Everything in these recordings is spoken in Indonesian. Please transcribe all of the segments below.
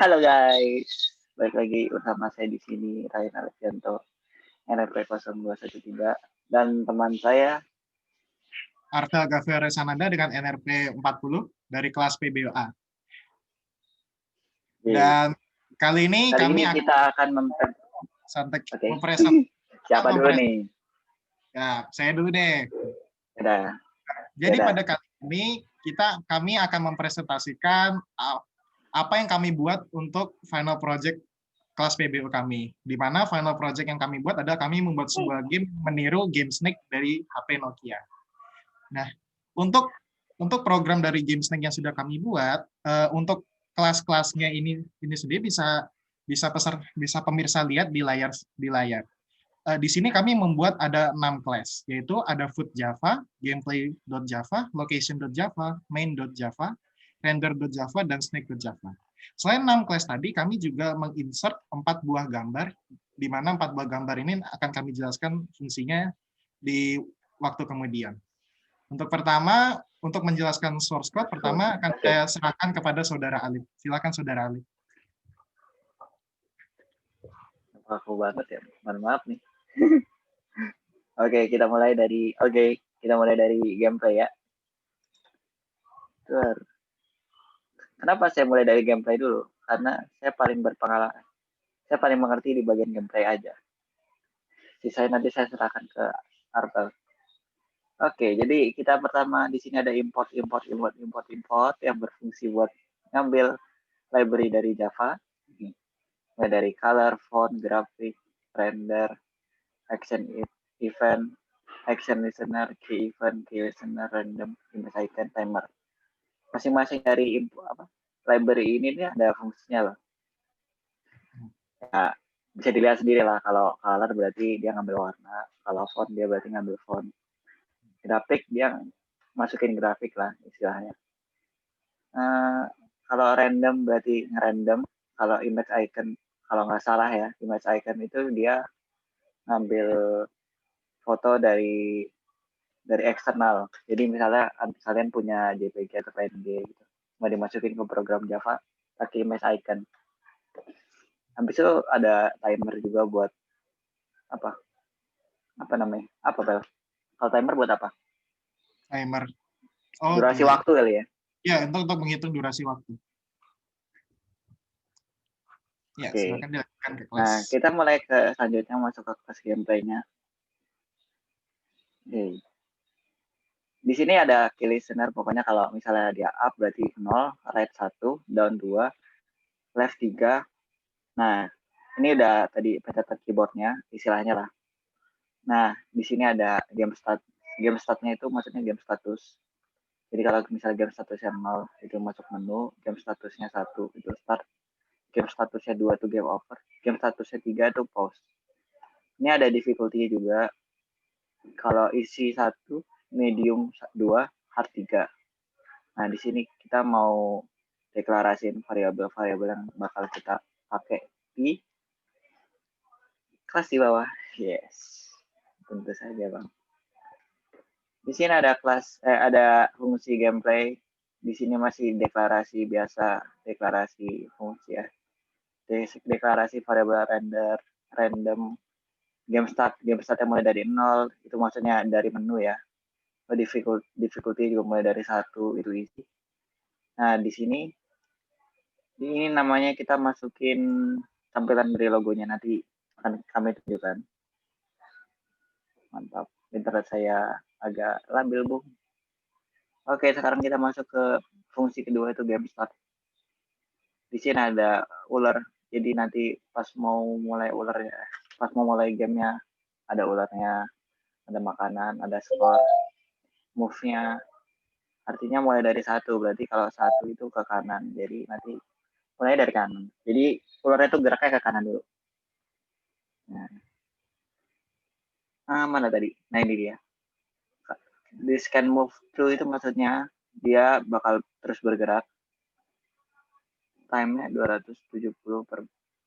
Halo guys, balik lagi bersama saya di sini Ryan Alfianto, NRP 0213 dan teman saya Arta Gavere Sananda dengan NRP 40 dari kelas PBOA. Dan kali ini kita akan mempresentasikan. Siapa dulu nih? Ya, saya dulu deh. Yaudah. Jadi pada kali ini kami akan mempresentasikan apa yang kami buat untuk final project kelas PBO kami. Di mana final project yang kami buat adalah kami membuat sebuah game meniru game Snake dari HP Nokia. Nah, untuk program dari game Snake yang sudah kami buat, untuk kelas-kelasnya ini sendiri bisa pemirsa lihat di layar. Di sini kami membuat ada 6 kelas, yaitu ada food Java, gameplay.java, location.java, main.java, render.java, dan snake.java. Selain 6 kelas tadi, kami juga menginsert 4 buah gambar, di mana 4 buah gambar ini akan kami jelaskan fungsinya di waktu kemudian. Untuk menjelaskan source code, pertama akan saya serahkan kepada Saudara Alif. Silakan Saudara Alif. Aku banget ya, mohon maaf nih. Oke, kita mulai dari gameplay ya. Kenapa saya mulai dari gameplay dulu? Karena saya paling berpengalaman. Saya paling mengerti di bagian gameplay aja. Sisanya nanti saya serahkan ke Artel. Oke, jadi kita pertama di sini ada import yang berfungsi buat ngambil library dari Java. Mulai dari color, font, grafik, render, action event, action listener, key event, key listener, random, image icon, timer. Masing-masing dari library ini ada fungsinya loh. Ya, bisa dilihat sendiri lah. Kalau color berarti dia ngambil warna, kalau font dia berarti ngambil font. Grafik dia masukin grafik lah istilahnya. Kalau random berarti ngerandom. Kalau image icon, kalau nggak salah ya, image icon itu dia ngambil foto dari eksternal. Jadi misalnya kalian punya JPG atau PNG gitu, mau dimasukin ke program Java pakai image icon. Habis itu ada timer juga buat apa namanya? Pel? Kalau timer buat apa? Timer. Durasi waktu kali ya? Ya, untuk menghitung durasi waktu. Ya, silakan dilanjutkan ke kelas. Nah, kita mulai ke selanjutnya masuk ke kelas gameplaynya. Di sini ada key listener, pokoknya kalau misalnya dia up berarti 0, right 1, down 2, left 3. Nah, ini udah tadi pencet keyboardnya, istilahnya lah. Nah, di sini ada game start. Game startnya itu maksudnya game status. Jadi kalau misalnya game statusnya 0 itu masuk menu, game statusnya 1 itu start, game statusnya 2 itu game over, game statusnya 3 itu pause. Ini ada difficulty juga. Kalau isi 1, medium 2, hard 3. Nah, di sini kita mau deklarasiin variabel-variabel yang bakal kita pakai di kelas di bawah. Yes. Tentu saja, Bang. Di sini ada ada fungsi gameplay. Di sini masih deklarasi biasa, deklarasi fungsi ya. Deklarasi variabel render, random, game start yang mulai dari 0, itu maksudnya dari menu ya. Difficulty juga mulai dari 1, itu isi. Nah, di sini ini namanya kita masukin tampilan dari logonya, nanti akan kami tunjukkan. Mantap, internet saya agak labil, Bung. Oke, sekarang kita masuk ke fungsi kedua, itu game start. Di sini ada ular, jadi nanti pas mau mulai gamenya ada ularnya, ada makanan, ada skor, move-nya. Artinya mulai dari 1, berarti kalau 1 itu ke kanan, jadi nanti mulai dari kanan. Jadi ularnya itu geraknya ke kanan dulu. Nah, mana tadi? Nah, ini dia. This can move through itu maksudnya dia bakal terus bergerak. Time-nya 270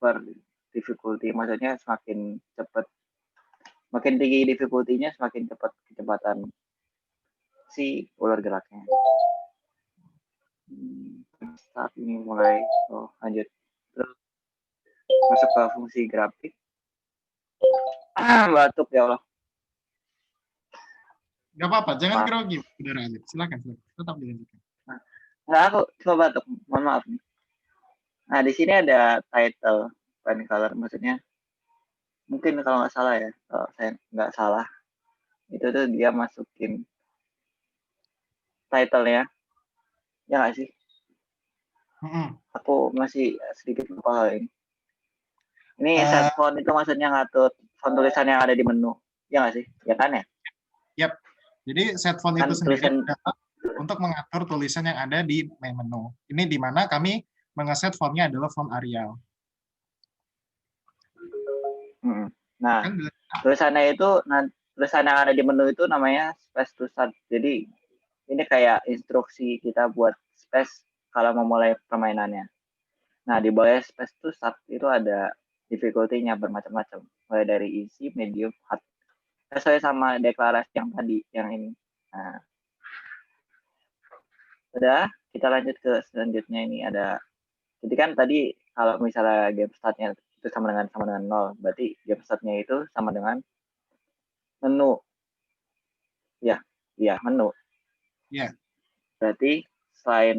per difficulty. Maksudnya semakin cepat, makin tinggi difficulty-nya semakin cepat kecepatan si ular geraknya. Saat ini mulai, lanjut. ke fungsi grafik. Batuk ya Allah. Gak apa-apa, jangan Maaf. grogi, Saudara Alif. Silakan, tetap dilanjutkan. Nggak, aku cuma batuk. Mohon maaf. Nah, di sini ada title pen color, maksudnya mungkin kalau nggak salah ya, kalau saya nggak salah, itu tuh dia masukin title-nya, ya nggak sih? Aku masih sedikit lupa hal ini. Ini set font itu maksudnya ngatur font tulisan yang ada di menu, ya nggak sih? Ya kan ya? Yap. Jadi set font Kan itu sendiri tulisan adalah untuk mengatur tulisan yang ada di main menu. Ini di mana kami mengeset fontnya adalah font Arial. Nah, Kan tulisannya itu, tulisan yang ada di menu itu namanya space to start. Jadi ini kayak instruksi kita buat space kalau mau mulai permainannya. Nah, di bawah space to start itu ada difficulty-nya bermacam-macam. Mulai dari easy, medium, hard. Sesuai sama deklarasi yang tadi, yang ini. Nah, udah, kita lanjut ke selanjutnya. Ini ada, jadi kan tadi kalau misalnya game start-nya itu sama dengan 0, berarti game start-nya itu sama dengan menu. Ya, menu. ya. Berarti selain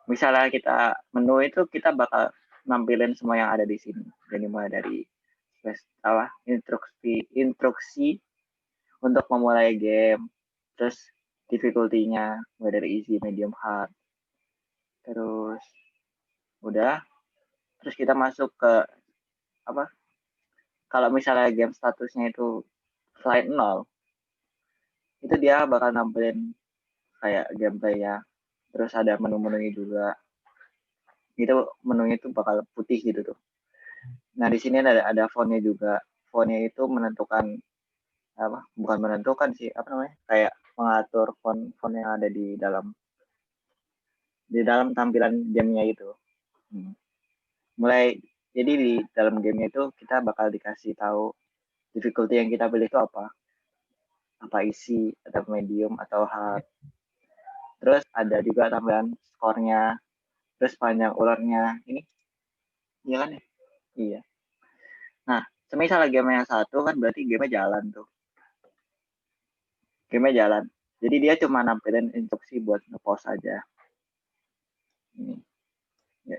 misalnya kita menu itu kita bakal nampilin semua yang ada di sini. Jadi mulai dari instruksi untuk memulai game, terus difficulty-nya mulai dari easy, medium, hard. Terus udah, terus kita masuk ke apa? Kalau misalnya game statusnya itu slide 0, itu dia bakal nampilin kayak gameplay-nya. Terus ada menu-menunya juga. Itu menunya itu bakal putih gitu tuh. Nah, di sini ada font-nya juga. Font-nya itu menentukan apa? Bukan menentukan sih, apa namanya? Kayak mengatur font yang ada di dalam tampilan gamenya itu. Mulai jadi di dalam gamenya itu kita bakal dikasih tahu difficulty yang kita pilih itu apa easy atau medium atau hard. Terus ada juga tambahan skornya, terus panjang ularnya. Ini iya kan ya? Iya. Nah, semisal game yang satu kan berarti game jalan tuh. Game jalan. Jadi dia cuma nampilin instruksi buat nge-pause aja. Ini. Ya,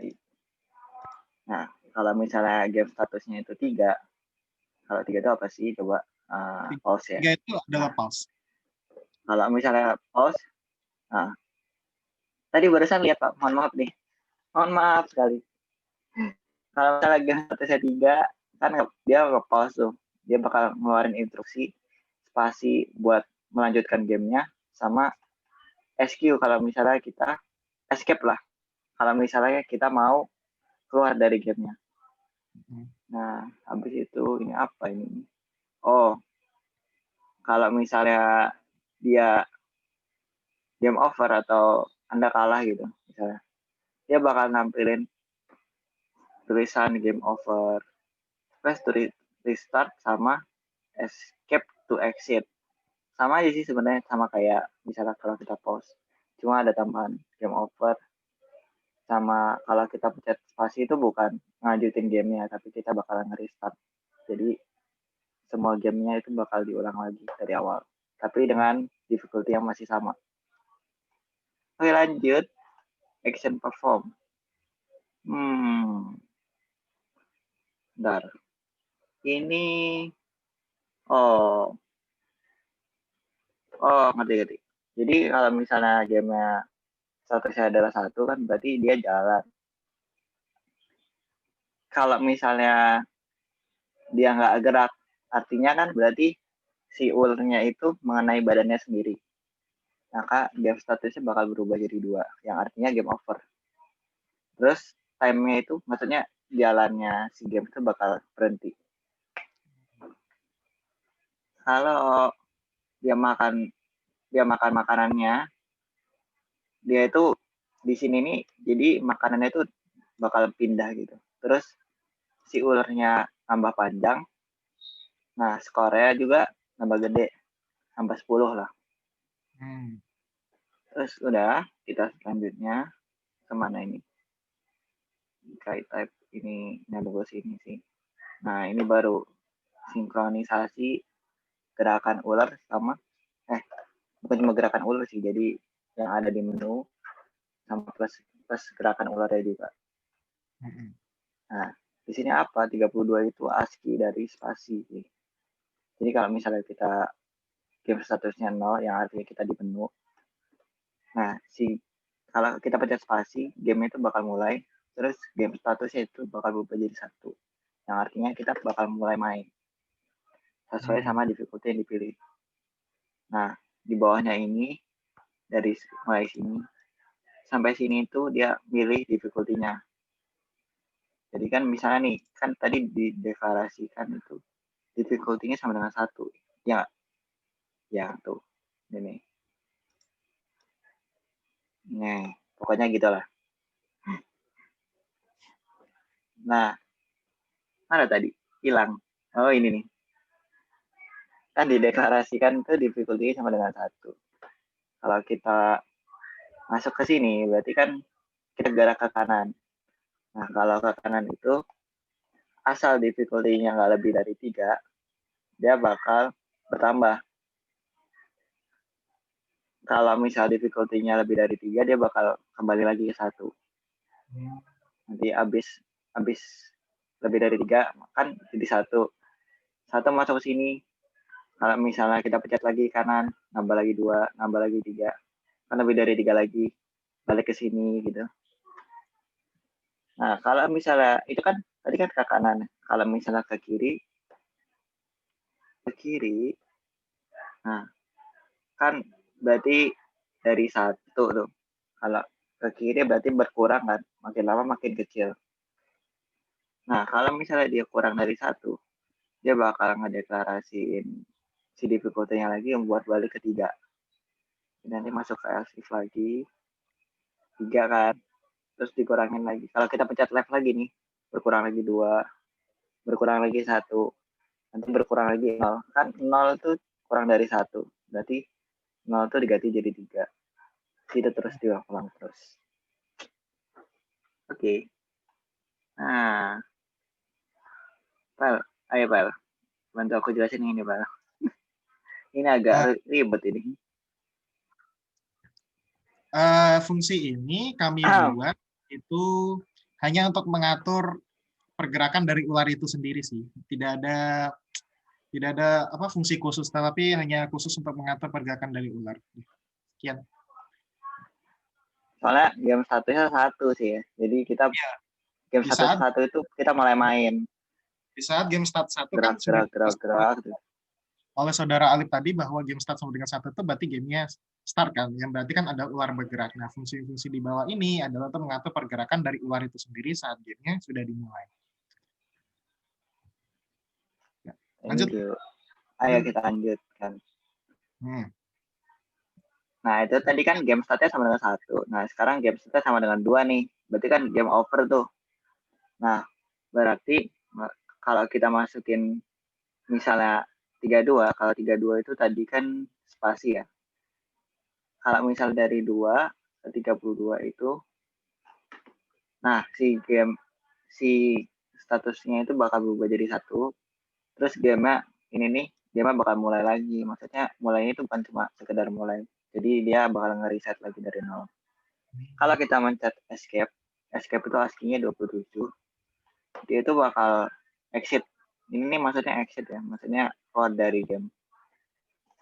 nah, kalau misalnya game statusnya itu 3, kalau 3 itu apa sih? Coba pause ya. 3 itu adalah pause. Kalau misalnya pause, nah, tadi barusan lihat Pak, mohon maaf nih. Mohon maaf sekali. Kalau misalnya game statusnya 3, kan dia nge-pause tuh. Dia bakal ngeluarin instruksi spasi buat melanjutkan gamenya, sama SQ kalau misalnya kita escape lah. Kalau misalnya kita mau keluar dari gamenya. Nah, habis itu ini apa ini? Oh, kalau misalnya dia game over atau Anda kalah gitu, misalnya, dia bakal nampilin tulisan game over, press to restart, sama escape to exit. Sama aja sih sebenarnya, sama kayak misalnya kalau kita pause. Cuma ada tambahan game over, sama kalau kita pencet spasi itu bukan ngajutin gamenya, tapi kita bakalan nge-restart. Jadi semua gamenya itu bakal diulang lagi dari awal, tapi dengan difficulty yang masih sama. Oke, lanjut. Action perform. Bentar. Ini oh ngerti. Jadi kalau misalnya gamenya statusnya adalah 1 kan berarti dia jalan. Kalau misalnya dia nggak gerak, artinya kan berarti si ularnya itu mengenai badannya sendiri. Maka game statusnya bakal berubah jadi 2, yang artinya game over. Terus time-nya itu, maksudnya jalannya si game itu bakal berhenti. Kalau dia makan makanannya, dia itu di sini nih, jadi makanannya itu bakal pindah gitu. Terus si ularnya tambah panjang, nah skornya juga tambah gede, tambah 10 lah. Terus udah, kita selanjutnya kemana ini? Kite type ini nebulous ini sih. Nah, ini baru sinkronisasi gerakan ular sama bukan cuma gerakan ular sih, jadi yang ada di menu sama plus gerakan ularnya juga. Nah, di sini apa? 32 itu ASCII dari spasi. Jadi kalau misalnya kita game statusnya 0, yang artinya kita di menu. Nah, kalau kita pencet spasi, game itu bakal mulai, terus game statusnya itu bakal berubah jadi 1. Yang artinya kita bakal mulai main. Sesuai sama difficulty yang dipilih. Nah, di bawahnya ini, dari mulai sini, sampai sini itu dia milih difficulty-nya. Jadi kan misalnya nih, kan tadi dideklarasikan itu difficulty-nya sama dengan 1. Ya, ya tuh. Ini. Nih, pokoknya gitulah. Nah, mana tadi? Hilang. Oh, ini nih. Kan dideklarasikan itu difficulty sama dengan 1. Kalau kita masuk ke sini, berarti kan kita gerak ke kanan. Nah, kalau ke kanan itu, asal difficulty-nya nggak lebih dari 3, dia bakal bertambah. Kalau misal difficulty-nya lebih dari 3, dia bakal kembali lagi ke 1. Nanti habis lebih dari 3, kan jadi 1. 1 masuk ke sini. Kalau misalnya kita pencet lagi kanan, nambah lagi 2, nambah lagi 3. Kan lebih dari 3 lagi. Balik ke sini gitu. Nah, kalau misalnya itu kan tadi kan ke kanan. Kalau misalnya ke kiri, nah kan berarti dari 1 tuh. Kalau ke kiri berarti berkurang kan, makin lama makin kecil. Nah, kalau misalnya dia kurang dari 1, dia bakal ngedeklarasiin si difficulty-nya lagi yang buat balik ke 3. Nanti masuk ke else if lagi, 3 kan, terus dikurangin lagi. Kalau kita pencet left lagi nih, berkurang lagi 2, berkurang lagi 1, nanti berkurang lagi 0. Kan 0 itu kurang dari 1, berarti 0 itu diganti jadi 3. Itu terus diulang terus. Oke. Nah, Pel, ayo Pel, bantu aku jelasin ini Pel. Ini agak ribet ini. Fungsi ini kami buat itu hanya untuk mengatur pergerakan dari ular itu sendiri sih. Tidak ada fungsi khusus, tapi hanya khusus untuk mengatur pergerakan dari ular. Sekian. Soalnya game statusnya 1 sih ya. Jadi kita game status 1 itu kita mulai main. Di saat game start 1 kan sudah gerak. Oleh saudara Alif tadi bahwa game start sama dengan 1 itu berarti gamenya start kan, yang berarti kan ada ular bergerak. Nah, fungsi-fungsi di bawah ini adalah untuk mengatur pergerakan dari ular itu sendiri saat gamenya sudah dimulai. Ya. Lanjut. Ayo kita lanjutkan. Nah, itu tadi kan game startnya sama dengan 1. Nah, sekarang game startnya sama dengan 2 nih. Berarti kan game over tuh. Nah, berarti kalau kita masukin misalnya 32, kalau 32 itu tadi kan spasi ya. Kalau misal dari 2 ke 32 itu, nah si statusnya itu bakal berubah jadi 1. Terus game-nya bakal mulai lagi. Maksudnya mulainya itu bukan cuma sekedar mulai. Jadi dia bakal nge-reset lagi dari 0. Kalau kita mencet escape itu ASCII-nya 27. Dia itu bakal exit. Ini maksudnya exit ya. Maksudnya keluar dari game.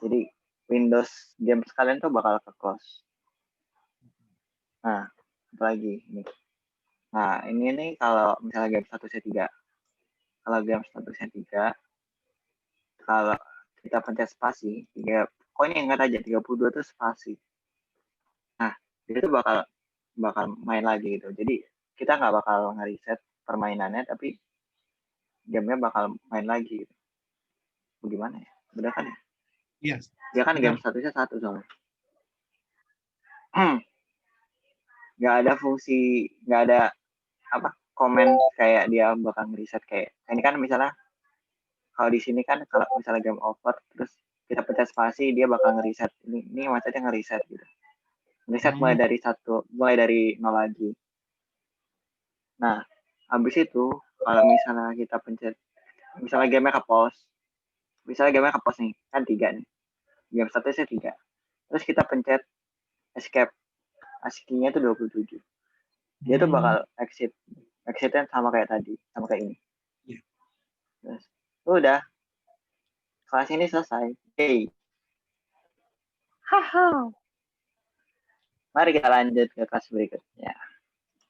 Jadi Windows game sekalian tuh bakal ke close. Nah, apa lagi ini. Nah, ini nih kalau misalnya game statusnya 3. Kalau game statusnya 3, kalau kita pencet spasi, pokoknya ingat aja 32 itu spasi. Nah, dia tuh bakal main lagi gitu. Jadi kita nggak bakal nge-reset permainannya, tapi gamenya bakal main lagi gitu. Bagaimana ya? Benar kan ya? Iya. Dia kan game statusnya 1 soalnya. Nggak ada fungsi, nggak ada komen kayak dia bakal nge-reset kayak. Ini kan misalnya kalau di sini kan kalau misalnya game over terus kita pencet spasi dia bakal nge-reset. Ini maksudnya nge-reset gitu. Nge-reset mulai dari 0 lagi. Nah, habis itu kalau misalnya kita pencet, misalnya game-nya ke pos nih, kan 3 nih. Game statusnya 3. Terus kita pencet escape. ASCII-nya itu 27. Dia tuh bakal exit. Exitnya sama kayak tadi, sama kayak ini. Iya. Terus udah, kelas ini selesai. Hey. Haha. Mari kita lanjut ke kelas berikutnya.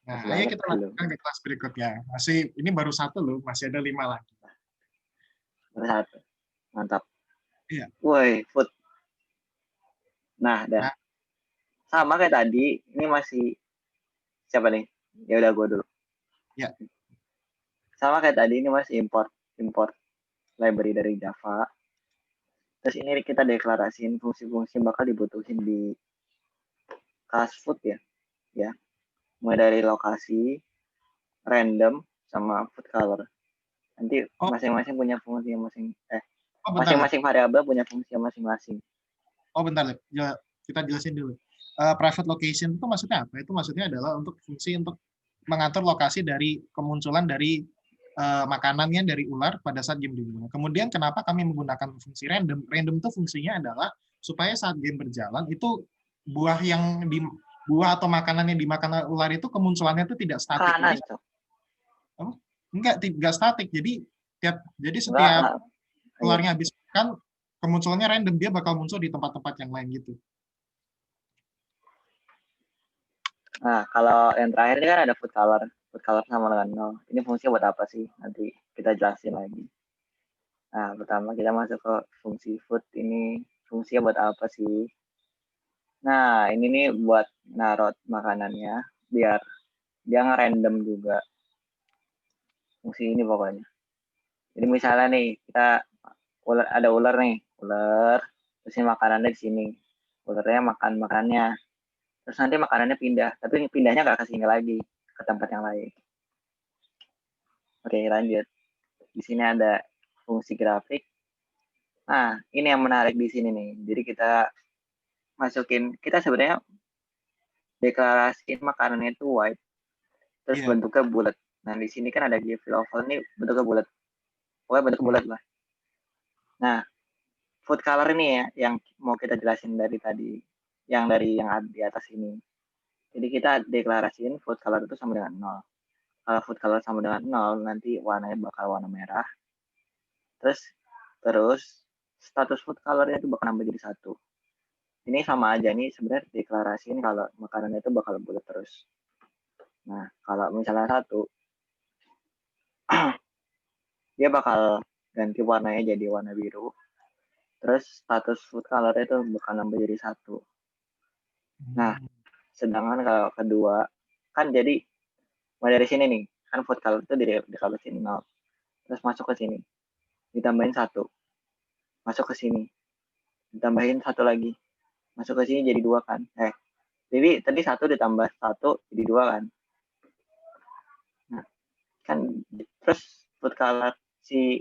Nah, Masih ayo banyak kita dulu. lanjutkan ke kelas berikutnya. Ini baru 1 loh, masih ada 5 lagi. Baru 1. Mantap. Iya. Woi, food. Nah, Nah, sama kayak tadi, ini masih siapa nih? Ya udah gue dulu. ya. Sama kayak tadi, ini masih import library dari Java. Terus ini kita deklarasiin fungsi-fungsi bakal dibutuhin di kelas food ya. Mulai dari lokasi, random, sama food color. Nanti Oh, masing-masing punya fungsi bentar, Lep. masing-masing variabel punya fungsi masing-masing. Oh, bentar, Lep. Ya, kita jelasin dulu. Private location itu maksudnya apa? Itu maksudnya adalah untuk fungsi untuk mengatur lokasi dari kemunculan dari makanannya dari ular pada saat game dimulai. Kemudian kenapa kami menggunakan fungsi random? Random itu fungsinya adalah supaya saat game berjalan itu buah atau makanan yang dimakan ular itu kemunculannya itu tidak statik. Makanan, Jadi tidak statik. Jadi enggak, setiap iya. ularnya habis makan, kemunculannya random, dia bakal muncul di tempat-tempat yang lain gitu. Nah, kalau yang terakhir ini kan ada food color sama dengan 0. Ini fungsi buat apa sih? Nanti kita jelasin lagi. Nah, pertama kita masuk ke fungsi food. Ini fungsinya buat apa sih? Nah, ini nih buat narot makanannya biar dia nge-random juga. Fungsi ini pokoknya. Jadi misalnya nih, kita ada ular nih, terus ini makanannya di sini. Ularnya makan makanannya. Terus nanti makanannya pindah, tapi pindahnya nggak ke sini lagi, ke tempat yang lain. Oke, lanjut. Di sini ada fungsi grafik. Nah, ini yang menarik di sini nih. Jadi kita sebenarnya deklarasiin makanannya itu white, terus Iya. bentuknya bulat. Nah, di sini kan ada GIF oval ini bentuknya bulat. Pokoknya bentuk bulat lah. Nah, food color ini ya, yang mau kita jelasin dari tadi, yang di atas ini. Jadi kita deklarasiin food color itu sama dengan 0. Kalau food color sama dengan 0, nanti warnanya bakal warna merah. Terus status food colornya itu bakal nambah jadi 1. Ini sama aja nih sebenarnya deklarasiin kalau makanan itu bakal bulat terus. Nah, kalau misalnya 1, dia bakal ganti warnanya jadi warna biru. Terus status food color itu bakal nambah jadi 1. Nah, sedangkan kalau kedua, kan jadi mulai dari sini nih, kan food color itu deklarasiin 0. Terus masuk ke sini, ditambahin 1. Masuk ke sini, ditambahin 1 lagi. Masuk ke sini jadi 2 kan. Jadi tadi 1 ditambah 1 jadi 2 kan. Nah, kan terus food color si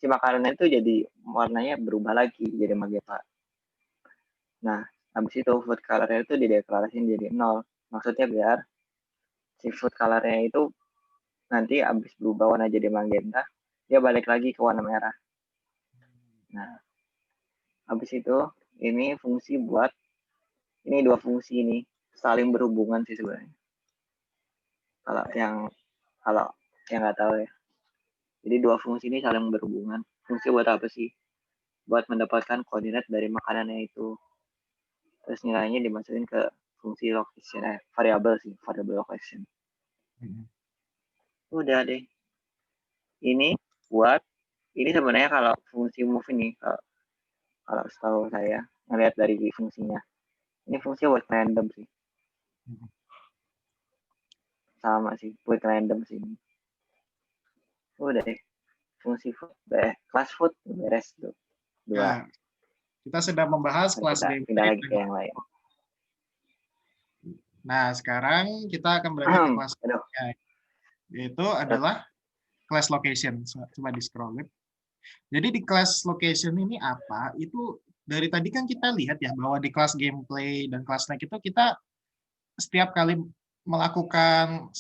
makanan itu jadi warnanya berubah lagi jadi magenta. Nah, habis itu food color-nya itu dideklarasiin jadi 0. Maksudnya biar si food color-nya itu nanti habis berubah warna jadi magenta, dia balik lagi ke warna merah. Nah, habis itu ini dua fungsi ini saling berhubungan sih sebenarnya. Kalau yang nggak tahu ya. Jadi dua fungsi ini saling berhubungan. Fungsi buat apa sih? Buat mendapatkan koordinat dari makanannya itu. Terus nilainya dimasukin ke fungsi location, variable location. Udah deh. Ini sebenarnya kalau fungsi move ini, kalau setahu saya ngelihat dari fungsinya, ini fungsi buat random sih. Sama sih, buat random sih. Udah deh. Fungsi food, class food beres tuh. 2. Ya, kita sudah membahas kelas Kita pindah gameplay. lagi ke yang lain. Nah, sekarang kita akan beralih ke kelas berikutnya, yaitu adalah class location. Coba di scroll. Jadi di class location ini apa? Itu dari tadi kan kita lihat ya bahwa di kelas gameplay dan kelas snack itu kita setiap kali melakukan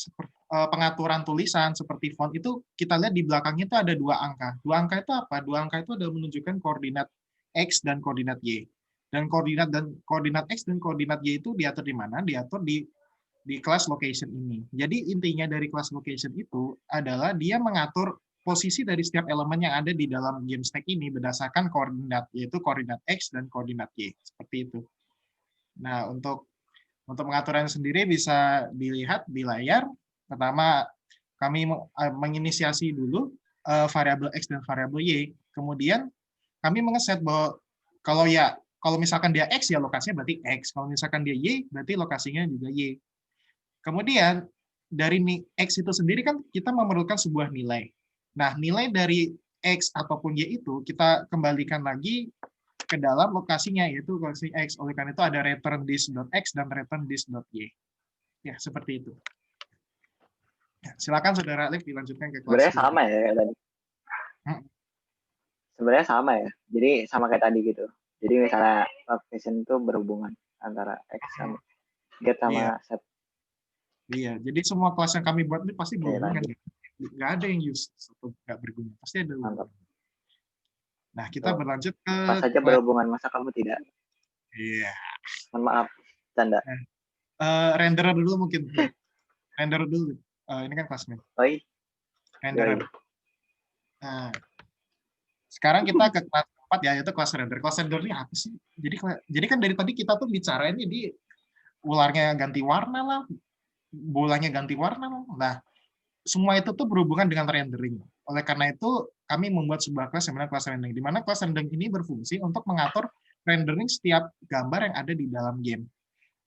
pengaturan tulisan seperti font itu kita lihat di belakangnya itu ada 2 angka. 2 angka itu apa? 2 angka itu adalah menunjukkan koordinat X dan koordinat Y. Dan koordinat X dan koordinat Y itu diatur di mana? Diatur di class location ini. Jadi intinya dari class location itu adalah dia mengatur posisi dari setiap elemen yang ada di dalam game stack ini berdasarkan koordinat, yaitu koordinat X dan koordinat Y. Seperti itu. Nah, untuk pengaturan sendiri bisa dilihat di layar. Pertama, kami menginisiasi dulu variabel X dan variabel Y. Kemudian kami mengeset bahwa kalau misalkan dia X, ya lokasinya berarti X. Kalau misalkan dia Y, berarti lokasinya juga Y. Kemudian, dari X itu sendiri kan kita memerlukan sebuah nilai. Nah, nilai dari X ataupun Y itu kita kembalikan lagi ke dalam lokasinya, yaitu lokasi X. Oleh karena itu ada return this.x dan return this.y. Ya, seperti itu. Ya, silakan Saudara Alif dilanjutkan ke kelas. Sebenarnya sama ya kayak tadi. Sebenarnya sama ya. Jadi sama kayak tadi gitu. Jadi misalnya location itu berhubungan antara X sama get sama set. Iya, jadi semua kelas yang kami buat ini pasti berhubungan. Nggak ada yang useless atau nggak berguna. Pasti ada hubungan. Nah, kita berlanjut ke pas saja berhubungan, masa kamu tidak? Iya. Mohon maaf, canda. Renderer dulu mungkin. Renderer dulu. Ini kan kelasnya. Oi. Renderer. Nah, sekarang kita ke kelas 4 ya, yaitu kelas render. Kelas render ini apa sih? Jadi kan dari tadi kita tuh bicarain ini ularnya ganti warna lah, bolanya ganti warna lah. Nah, semua itu tuh berhubungan dengan rendering. Oleh karena itu, kami membuat sebuah kelas yang namanya kelas rendering, di mana kelas rendering ini berfungsi untuk mengatur rendering setiap gambar yang ada di dalam game.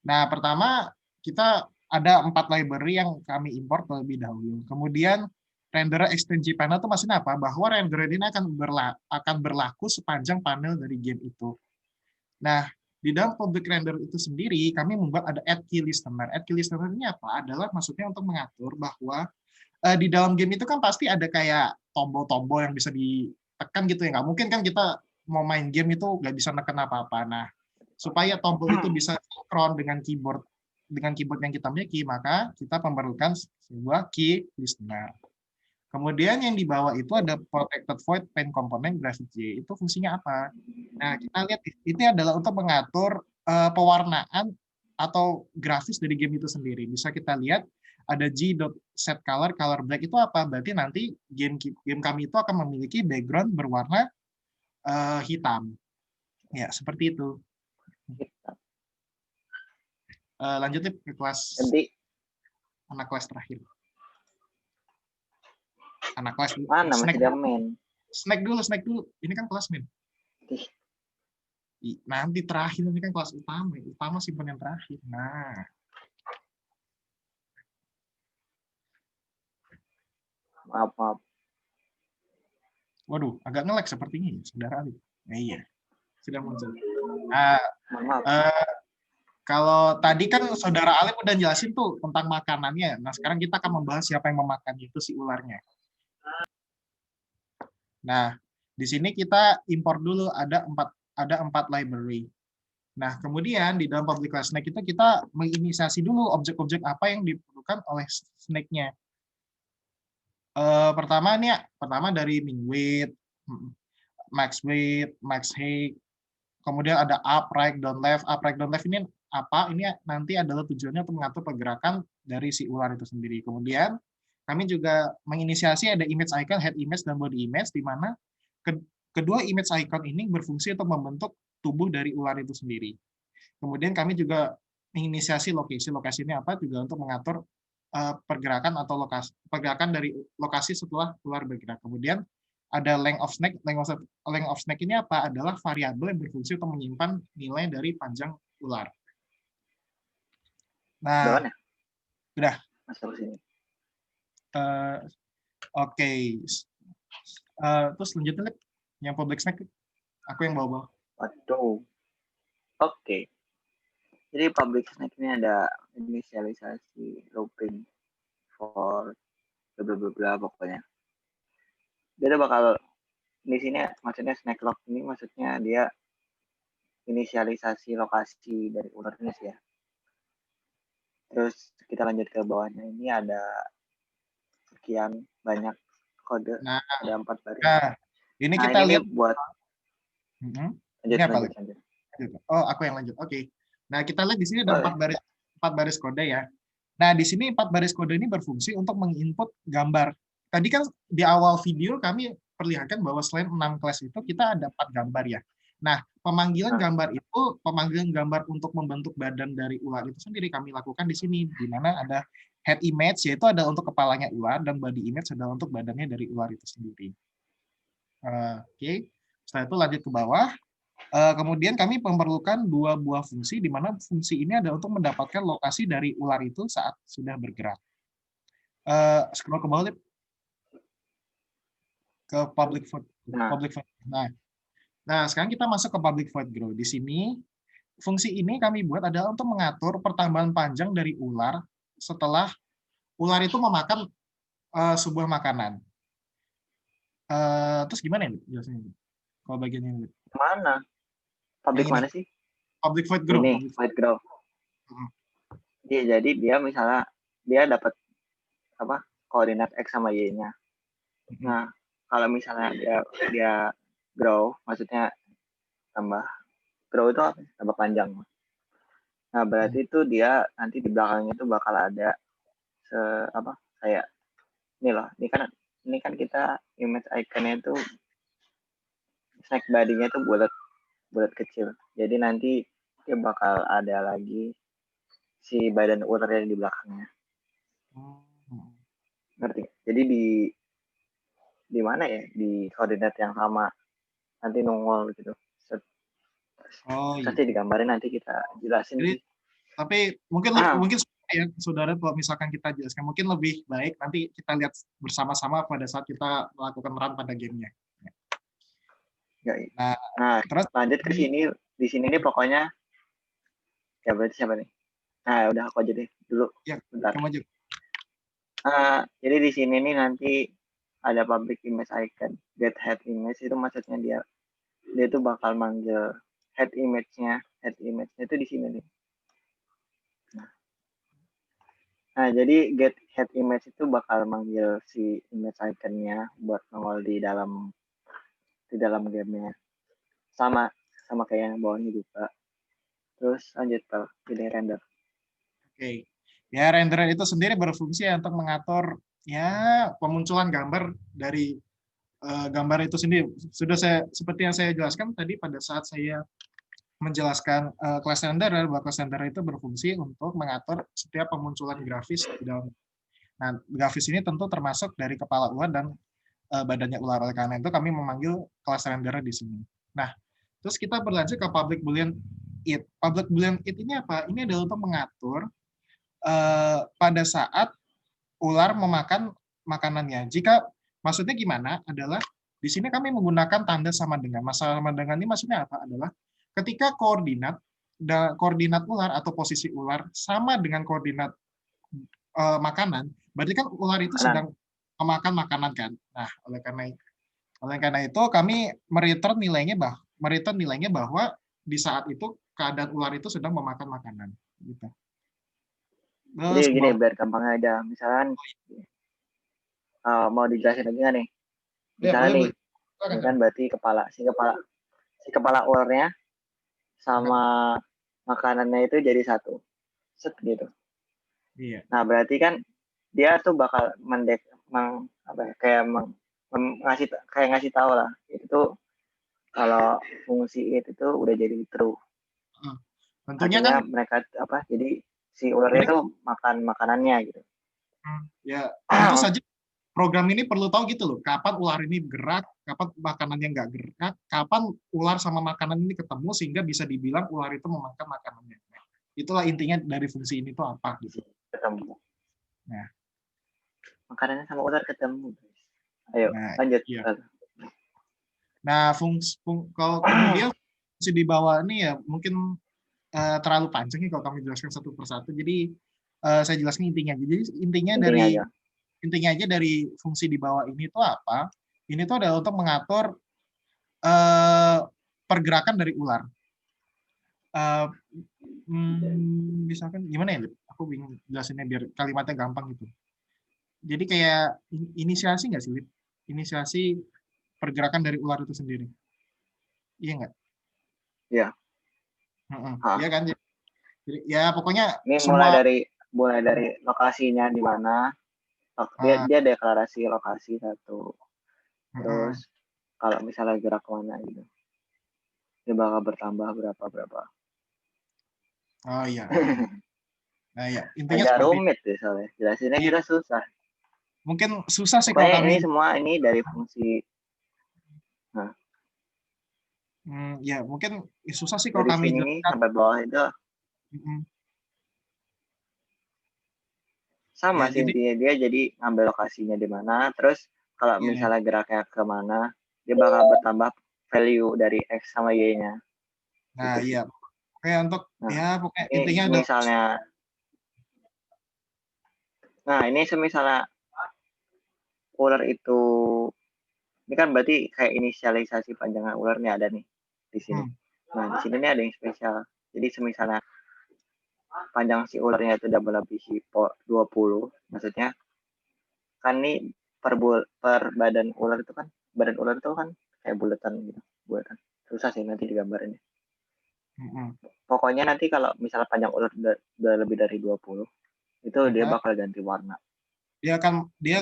Nah, pertama kita ada 4 library yang kami import terlebih dahulu. Kemudian renderer extension panel itu maksudnya apa? Bahwa renderer ini akan berlaku sepanjang panel dari game itu. Nah, di dalam public render itu sendiri, kami membuat ada add key listener. Add key listener ini apa? Adalah maksudnya untuk mengatur bahwa di dalam game itu kan pasti ada kayak tombol-tombol yang bisa ditekan gitu ya. Nggak mungkin kan kita mau main game itu nggak bisa neken apa-apa. Nah, supaya tombol itu bisa sinkron dengan keyboard yang kita miliki, maka kita memerlukan sebuah key listener. Kemudian yang di bawah itu ada protected void paint component graphic J. Itu fungsinya apa? Nah, kita lihat ini adalah untuk mengatur pewarnaan atau grafis dari game itu sendiri. Bisa kita lihat ada g.setColor, color black itu apa? Berarti nanti game kami itu akan memiliki background berwarna hitam. Ya, seperti itu. Lanjutnya ke kelas anak kelas terakhir. Anak kelas mana masih main? Snack dulu. Ini kan kelas min. Nanti terakhir ini kan kelas utama. Utama simpan yang terakhir. Nah. Maaf. Waduh, agak nge-lag sepertinya, Saudara Ali. Iya, sudah muncul. Nah, kalau tadi kan Saudara Ali udah jelasin tuh tentang makanannya. Nah, sekarang kita akan membahas siapa yang memakan itu si ularnya. Nah, di sini kita import dulu ada empat library. Nah, kemudian di dalam public class snake itu kita menginisiasi dulu objek-objek apa yang diperlukan oleh snake-nya. Pertama dari min width, max width, max height, kemudian ada up, right, down, left. Up, right, down, left ini apa? Ini nanti adalah tujuannya untuk mengatur pergerakan dari si ular itu sendiri. Kemudian kami juga menginisiasi ada image icon, head image, dan body image, di mana kedua image icon ini berfungsi untuk membentuk tubuh dari ular itu sendiri. Kemudian kami juga menginisiasi lokasi. Lokasi ini apa? Juga untuk mengatur pergerakan atau pergerakan dari lokasi setelah ular bergerak. Kemudian ada length of snake. Length of snake ini apa? Adalah variabel yang berfungsi untuk menyimpan nilai dari panjang ular. Nah, udah. Masuk sini. Oke. Terus lanjutnya yang public snake, aku yang bawa. Waduh. Oke. Jadi public snake ini ada inisialisasi looping for bla bla bla pokoknya. Dia bakal di sini maksudnya snake lock ini maksudnya dia inisialisasi lokasi dari ularnya sih ya. Terus kita lanjut ke bawahnya, ini ada sekian banyak kode, Nah, ada 4 baris. ini Nah, kita ini lihat. buat Ini apa? lanjut. Oh, aku yang lanjut. Oke. Nah, kita lihat di sini ada Oh, 4 baris kode ya. Nah, di sini 4 baris kode ini berfungsi untuk menginput gambar. Tadi kan di awal video kami perlihatkan bahwa selain 6 kelas itu kita ada 4 gambar ya. Nah, pemanggilan gambar untuk membentuk badan dari ular itu sendiri kami lakukan di sini, di mana ada head image, yaitu ada untuk kepalanya ular, dan body image adalah untuk badannya dari ular itu sendiri. Oke. Setelah itu lanjut ke bawah. Kemudian kami memerlukan 2 buah fungsi, di mana fungsi ini adalah untuk mendapatkan lokasi dari ular itu saat sudah bergerak. Scroll ke bawah, ke public void. Nah, sekarang kita masuk ke public void grow. Di sini, fungsi ini kami buat adalah untuk mengatur pertambahan panjang dari ular setelah ular itu memakan sebuah makanan. Terus gimana ini jelasin? Kalau bagian ini. Mana? Public mana sih? Public void grow. Ini void grow. Jadi dia misalnya dia dapat apa koordinat x sama y-nya. Nah, kalau misalnya dia grow, maksudnya tambah grow itu apa? Tambah panjang. Nah, berarti itu dia nanti di belakangnya itu bakal ada kayak ini loh. Ini kan kita image iconnya itu snack body-nya itu bulat kecil. Jadi nanti dia bakal ada lagi si badan ularnya di belakangnya. Ngerti? Jadi di mana ya? Di koordinat yang sama nanti nongol gitu. Nanti digambarin, nanti kita jelasin. Jadi, tapi mungkin ya saudara, kalau misalkan kita jelaskan mungkin lebih baik nanti kita lihat bersama-sama pada saat kita melakukan run pada gamenya. Nah, terus lanjut ke sini. Di sini nih pokoknya ya berarti siapa nih? Nah, udah aku aja deh dulu. Ya, bentar. Kamu aja. Jadi di sini nih nanti ada public image icon, get head image, itu maksudnya dia tuh bakal manggil head image-nya itu di sini nih. Nah, jadi get head image itu bakal manggil si image icon-nya buat nongol di dalam gamenya. Sama kayak yang bawahnya juga. Terus lanjut ke pilih render. Oke. Ya, renderer itu sendiri berfungsi untuk mengatur ya pemunculan gambar dari gambar itu sendiri. Sudah seperti yang saya jelaskan tadi pada saat saya menjelaskan class renderer, bahwa class renderer itu berfungsi untuk mengatur setiap pemunculan grafis di dalam. Nah, grafis ini tentu termasuk dari kepala ular dan badannya ular. Oleh karena itu kami memanggil class renderer di sini. Nah, terus kita berlanjut ke public boolean it. Public boolean it ini apa? Ini adalah untuk mengatur pada saat ular memakan makanannya. Jika maksudnya gimana adalah di sini kami menggunakan tanda sama dengan. Masalah sama dengan ini maksudnya apa? Adalah ketika koordinat ular atau posisi ular sama dengan koordinat makanan, berarti kan ular itu sedang memakan makanan kan. Nah, oleh karena itu kami mereturn nilainya bahwa di saat itu keadaan ular itu sedang memakan makanan gitu. Jadi gini biar gampang aja, misalkan mau dijelasin lagi nggak nih? Misalnya nih, ini kan berarti si kepala ularnya sama makanannya itu jadi satu, set gitu. Iya. Nah, berarti kan dia tuh bakal ngasih tahu lah, itu tuh kalau fungsi itu tuh udah jadi true. Tentunya artinya kan mereka jadi si ularnya itu makan makanannya gitu. Ya, tentu saja program ini perlu tahu gitu loh, kapan ular ini gerak, kapan makanannya nggak gerak, kapan ular sama makanan ini ketemu sehingga bisa dibilang ular itu memakan makanannya. Itulah intinya dari fungsi ini tuh apa gitu. Ketemu. Nah, makanannya sama ular ketemu. Ayo, lanjut. Iya. Nah, kalau kemudian fungsi di bawah ini ya mungkin terlalu panjang nih kalau kami jelaskan satu persatu. Jadi saya jelaskan intinya. Jadi intinya aja dari fungsi di bawah ini tuh apa? Ini tuh adalah untuk mengatur pergerakan dari ular. Misalkan gimana ya? Aku bingung jelasinnya biar kalimatnya gampang gitu. Jadi kayak inisiasi nggak sih, Lip? Inisiasi pergerakan dari ular itu sendiri. Iya nggak? Iya. Iya Hah. kan? Jadi, ya pokoknya Ini semua mulai dari lokasinya di mana. Dia uh, dia deklarasi lokasi satu. Terus kalau misalnya gerak kemana gitu, dia bakal bertambah berapa. oh iya, iya. Nah, ya, intinya Agak seperti rumit deh soalnya. Jelasinnya iya. kita susah. Mungkin susah sih kalau Pokoknya kami. ini semua ini dari fungsi. Nah, Ya mungkin susah sih kalau dari kami sini nih jelaskan. sampai bawah itu Mm, sama Ya sih jadi intinya, dia jadi ngambil lokasinya di mana. Terus kalau ya. misalnya geraknya kemana, dia bakal bertambah value dari X sama Y-nya Nah gitu sih. iya. Oke untuk Nah, ya pokoknya ini intinya adalah misalnya, ini semisalnya ular itu, ini kan berarti kayak inisialisasi panjangan ularnya ada nih di sini. hmm, Nah, di sini nih ada yang spesial. Jadi semisalnya panjang si ularnya itu udah melebihi 20, maksudnya kan nih per badan ular itu kan, badan ular itu kan kayak buletan gitu, buletan. Susah sih nanti digambarinnya. hmm. Pokoknya nanti kalau misalnya panjang ular udah lebih dari 20, itu dia Maka bakal ganti warna. dia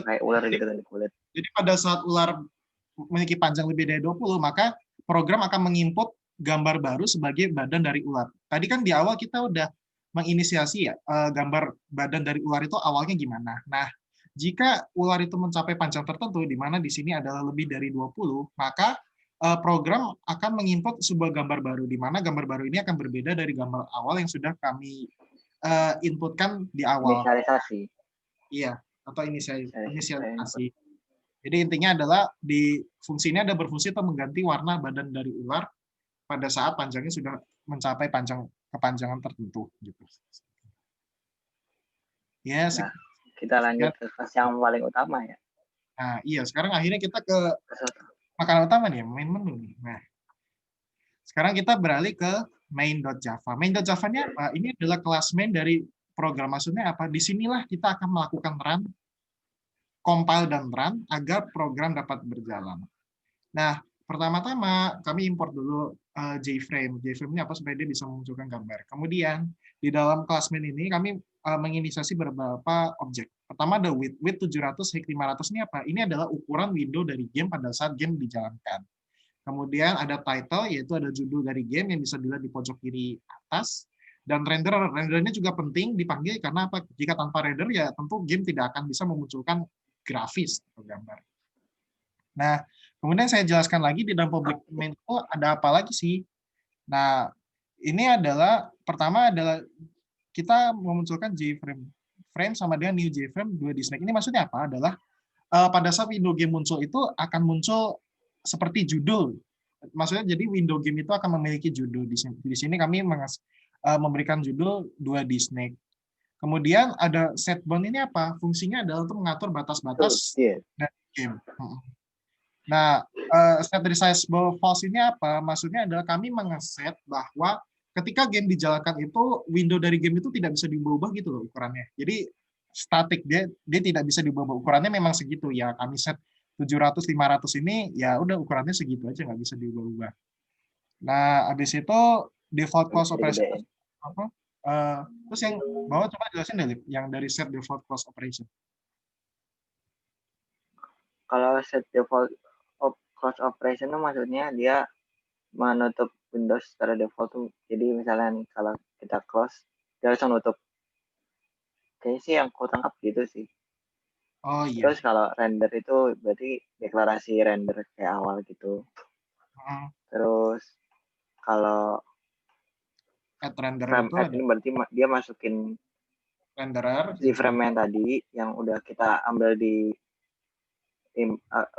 Kayak ular gitu ganti kulit. jadi pada saat ular memiliki panjang lebih dari 20, maka program akan menginput gambar baru sebagai badan dari ular. Tadi kan di awal kita udah menginisiasi ya, gambar badan dari ular itu awalnya gimana. Nah, jika ular itu mencapai panjang tertentu, di mana di sini adalah lebih dari 20, maka program akan menginput sebuah gambar baru, di mana gambar baru ini akan berbeda dari gambar awal yang sudah kami inputkan di awal. Inisialisasi. Iya, atau Inisialisasi. inisialisasi. Jadi intinya adalah di fungsi ini ada berfungsi untuk mengganti warna badan dari ular pada saat panjangnya sudah mencapai kepanjangan tertentu gitu. Ya, Nah, kita lanjut sekian. ke kelas yang paling utama ya. Nah, iya, sekarang akhirnya kita ke Kelas makanan utama nih, main menu nih. Nah, sekarang kita beralih ke main.java. Main.java-nya apa? Ini adalah kelas main dari program. Maksudnya apa? Disinilah kita akan melakukan run, compile dan run agar program dapat berjalan. Nah, pertama-tama kami import dulu JFrame. JFrame ini apa supaya dia bisa memunculkan gambar. Kemudian di dalam kelas main ini kami menginisiasi beberapa objek. Pertama ada width. Width 700 hek 500 ini apa? Ini adalah ukuran window dari game pada saat game dijalankan. Kemudian ada title, yaitu ada judul dari game yang bisa dilihat di pojok kiri atas. Dan renderer. Renderernya juga penting dipanggil karena apa? Jika tanpa render ya tentu game tidak akan bisa memunculkan grafis atau gambar. Nah, kemudian saya jelaskan lagi di dalam public domain itu ada apa lagi sih? Nah, ini adalah pertama adalah kita memunculkan JFrame frame sama dengan new JFrame 2D Snake. Ini maksudnya apa? Adalah pada saat window game muncul itu akan muncul seperti judul. Maksudnya jadi window game itu akan memiliki judul. Di sini kami memberikan judul 2D Snake. Kemudian ada set bound ini apa? Fungsinya adalah untuk mengatur batas-batas Iya. dari game. Nah, set resizable false ini apa? Maksudnya adalah kami mengeset bahwa ketika game dijalankan itu window dari game itu tidak bisa diubah gitu loh ukurannya. Jadi static dia tidak bisa diubah. Ukurannya memang segitu ya. Kami set 700 500 ini ya udah ukurannya segitu aja nggak bisa diubah-ubah. Nah, habis itu default Nggak clause bisa operation digedein. apa? Terus yang bawah coba jelasin deh, Lip, yang dari set default clause operation. Kalau set default close operation itu maksudnya dia menutup Windows secara default tuh. Jadi misalnya nih kalau kita close, dia langsung nutup. Kayaknya sih yang aku tangkap gitu sih. Oh iya. Terus kalau render itu berarti deklarasi render kayak awal gitu. Terus kalau Add renderer frame itu add ada ini berarti dia masukin renderer si yang sudah frame yang tadi yang udah kita ambil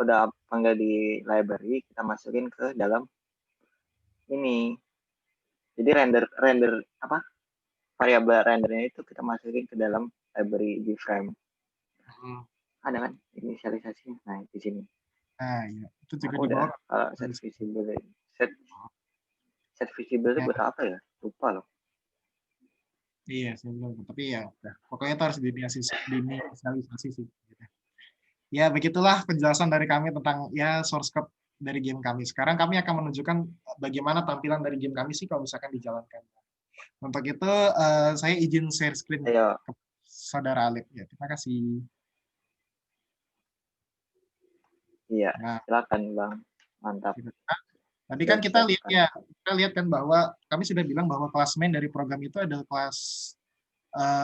udah panggil di library, kita masukin ke dalam ini. Jadi render render apa variabel rendernya itu kita masukin ke dalam library di frame. Ada kan inisialisasinya. Nah, di sini. Nah, ya. Itu Nah, juga udah dibawa kalau set visible set set visible itu ya, buat apa ya? Lupa loh. iya sih belum. Tapi ya udah. Pokoknya itu harus diinisialisasi sih. Gitu. Ya, begitulah penjelasan dari kami tentang ya source code dari game kami. Sekarang kami akan menunjukkan bagaimana tampilan dari game kami sih kalau misalkan dijalankan. Untuk itu saya izin share screen Ayo, ke Saudara Alif. Ya, terima kasih. iya, Nah, silakan Bang. Mantap. gitu. Tadi Sudah kan disiapkan. kita lihat kan bahwa kami sudah bilang bahwa kelas main dari program itu adalah kelas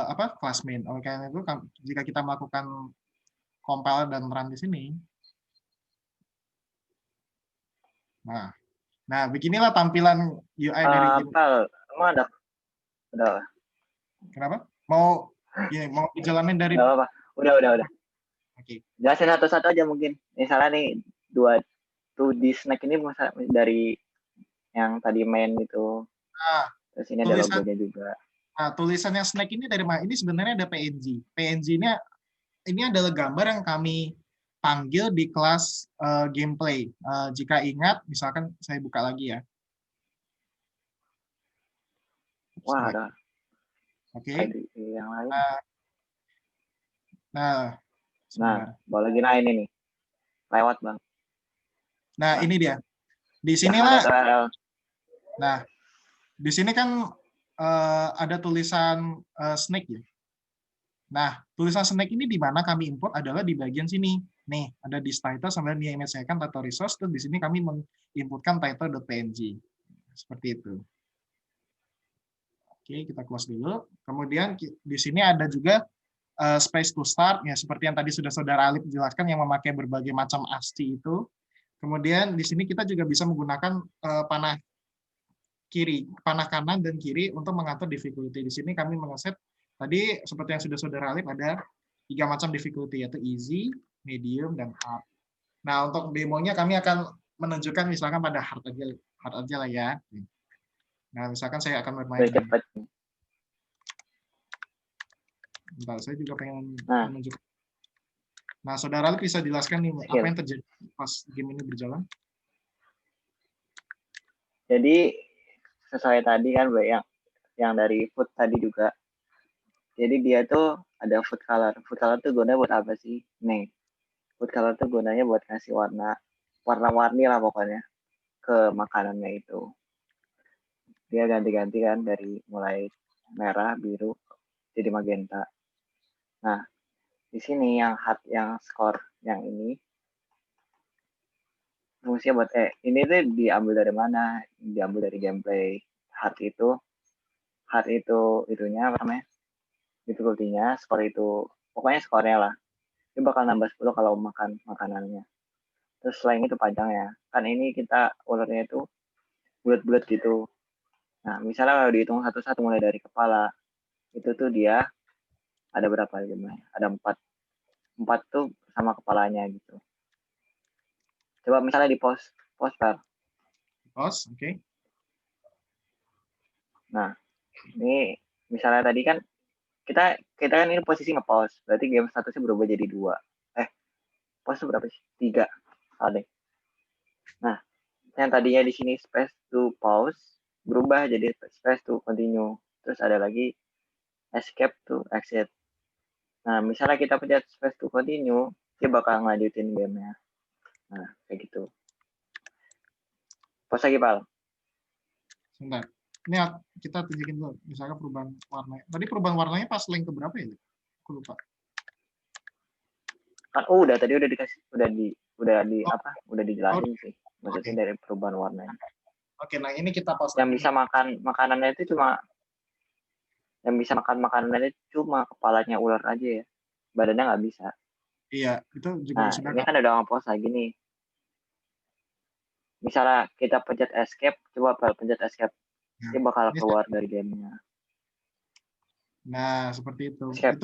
apa? Kelas main. Oleh karena itu jika kita melakukan compile dan run di sini, nah, nah beginilah tampilan UI dari game. Pal, emang ada? Udah, Kenapa? Mau mau dijalanin dari nggak apa-apa. Udah. Oke. Jelasin satu-satu aja mungkin. Misalnya nih, dua tuh di snack ini dari yang tadi main itu. Nah, Terus ini ada tulisan logonya juga. tulisannya snack ini dari mana? Ini sebenarnya ada PNG. PNG-nya ini adalah gambar yang kami panggil di kelas gameplay. Jika ingat, misalkan saya buka lagi ya. Wah, Snack. ada Oke. ID yang lain. Nah, Nah, sebentar. bawa lagi ini nih. Lewat, Bang. Nah, ini dia. Di Yang ada sinilah. URL. Nah, di sini kan ada tulisan snake ya. Nah, tulisan snake ini di mana kami import adalah di bagian sini. Nih, ada di title sampai di image second title resource, terus di sini kami menginputkan title.png. Seperti itu. Oke, kita close dulu. Kemudian di sini ada juga space to start, ya seperti yang tadi sudah Saudara Alif jelaskan yang memakai berbagai macam ASCII itu. Kemudian di sini kita juga bisa menggunakan panah kanan dan kiri untuk mengatur difficulty. Di sini kami mengeset tadi seperti yang sudah Saudara Alif ada 3 macam difficulty yaitu easy, medium, dan hard. Nah, untuk demonya kami akan menunjukkan misalkan pada hard aja lah ya. Nah, misalkan saya akan bermain. Udah cepet. Bentar, saya juga pengen Nah. menunjukkan. Nah, Saudara Alif bisa jelaskan nih apa yang terjadi pas game ini berjalan? Jadi sesuai tadi kan yang dari food tadi juga. Jadi dia tuh ada food color. Food color tuh gunanya buat apa sih? Nih, food color tuh gunanya buat kasih warna-warni lah pokoknya ke makanannya itu. Dia ganti-ganti kan dari mulai merah, biru, jadi magenta. Nah, di sini yang score yang ini fungsinya buat ini tuh diambil dari mana? Diambil dari gameplay. Hard itu itunya apa namanya? Difficulty-nya, skor itu pokoknya skornya lah. Dia bakal nambah 10 kalau makan makanannya. Terus selain itu panjangnya. Kan ini kita ularnya itu bulat-bulat gitu. Nah, misalnya kalau dihitung satu-satu mulai dari kepala, itu tuh dia ada berapa jumlahnya? Ada 4. 4 tuh sama kepalanya gitu. Coba misalnya di post per. Pause, oke. Nah, ini misalnya tadi kan kita kan ini posisi nge-pause. Berarti game statusnya berubah jadi 2. Pause berapa sih? 3. Salah deh. Nah, yang tadinya di sini space to pause berubah jadi space to continue. Terus ada lagi escape to exit. Nah, misalnya kita pencet space to continue, dia bakal ngelanjutin gamenya. Nah, kayak gitu. Pause lagi, Pal. Sebentar. Ini kita tunjukin dulu, misalkan perubahan warna. Tadi perubahan warnanya pas link ke berapa ya? Aku lupa. Kan tadi udah dikasih, udah dijelasin sih. Maksudnya dari perubahan warnanya. Oke, nah ini kita pause. Yang bisa makan makanannya itu cuma cuma kepalanya ular aja ya. Badannya nggak bisa. Iya, itu juga Nah, sudah ini kan udah nge-pause lagi nih. Misalnya kita pencet escape, coba pencet escape. Nah, dia bakal keluar dari gamenya. Nah, seperti itu. Escape.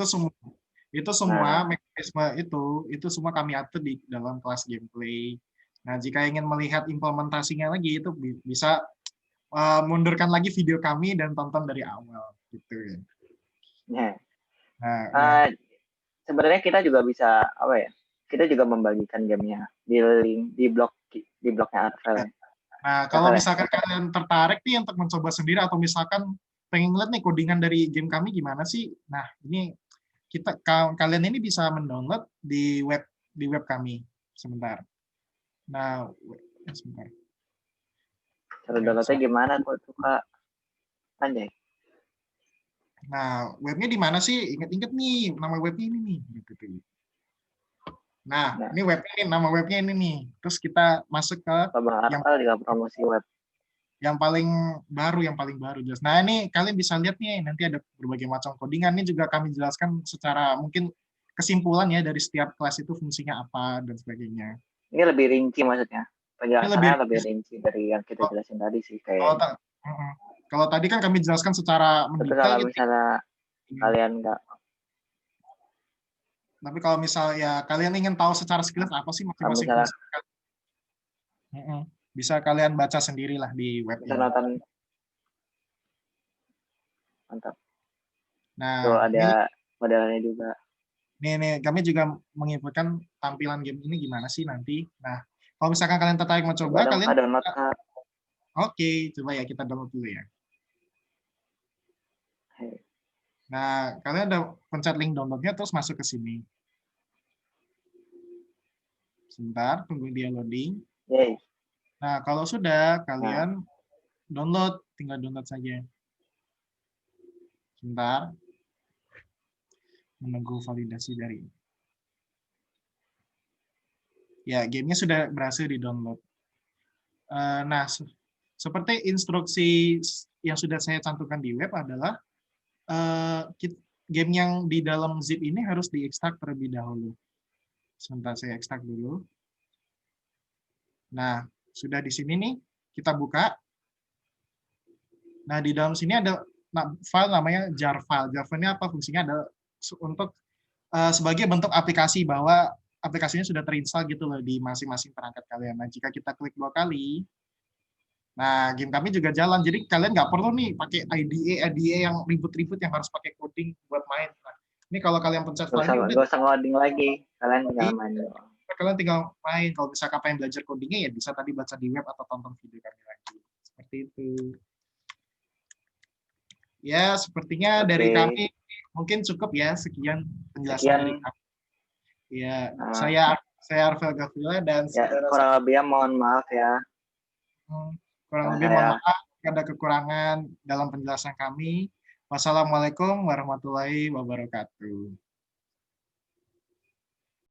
Itu semua mekanisme itu semua kami atur di dalam kelas gameplay. Nah, jika ingin melihat implementasinya lagi itu bisa mundurkan lagi video kami dan tonton dari awal gitu. Nah, Nah, sebenarnya kita juga bisa apa ya? Kita juga membagikan gamenya di link di blognya Arvel. Nah, kalau misalkan kalian tertarik nih untuk mencoba sendiri atau misalkan pengen lihat nih codingan dari game kami gimana sih? Nah, ini kalian ini bisa mendownload di web di web kami. Sebentar. Nah, sebentar. Cara downloadnya gimana tuh Kak? Anjay. Nah, webnya di mana sih? Ingat-ingat nih, nama webnya ini nih. Gitu. Nah, ini webnya nih, nama webnya ini nih. Terus kita masuk ke yang juga promosi web. Yang paling baru jelas. Nah, ini kalian bisa lihat nih, nanti ada berbagai macam codingan. Ini juga kami jelaskan secara mungkin kesimpulan ya dari setiap kelas itu fungsinya apa dan sebagainya. Ini lebih rinci maksudnya. Penjelasannya lebih rinci dari yang kita jelasin tadi sih kayak. Kalau tadi kan kami jelaskan secara mendetail. Kalau misalnya kalian nggak. Tapi kalau misalnya kalian ingin tahu secara sekilas apa sih masing-masing fungsi, bisa kalian baca sendirilah di web ini. Nonton. Mantap. Nah, tuh ada modelnya juga. Nih, kami juga menginfokan tampilan game ini gimana sih nanti. Nah, kalau misalkan kalian tertarik mencoba, kalian download. Oke, coba ya kita download dulu ya. Nah, kalian udah pencet link downloadnya terus masuk ke sini. Sebentar, tunggu dia loading. Nah, kalau sudah, kalian download, tinggal download saja. Sebentar. Menunggu validasi dari ini. Ya, gamenya sudah berhasil di-download. Nah, seperti instruksi yang sudah saya cantumkan di web adalah game yang di dalam zip ini harus diekstrak terlebih dahulu. Sebentar saya ekstrak dulu. Nah, sudah di sini nih, kita buka. Nah, di dalam sini ada file namanya jar file. Jar file ini apa? Fungsinya adalah untuk sebagai bentuk aplikasi bahwa aplikasinya sudah terinstall gitu loh di masing-masing perangkat kalian. Nah, jika kita klik 2 kali, nah game kami juga jalan. Jadi kalian nggak perlu nih pakai IDE yang ribut-ribut yang harus pakai coding buat main. Nah, ini kalau kalian pencet file ini nggak usah ngoding lagi, kalian tinggal main. Kalian tinggal main. Kalau misalkan pengen belajar codingnya ya bisa tadi baca di web atau tonton video kami lagi. Seperti itu. Ya, sepertinya dari kami mungkin cukup ya sekian penjelasan dari kami. Ya, saya Arvel Gavila dan kurang lebih mohon maaf ya. Kurang lebih mohon maaf ada kekurangan dalam penjelasan kami. Wassalamualaikum warahmatullahi wabarakatuh.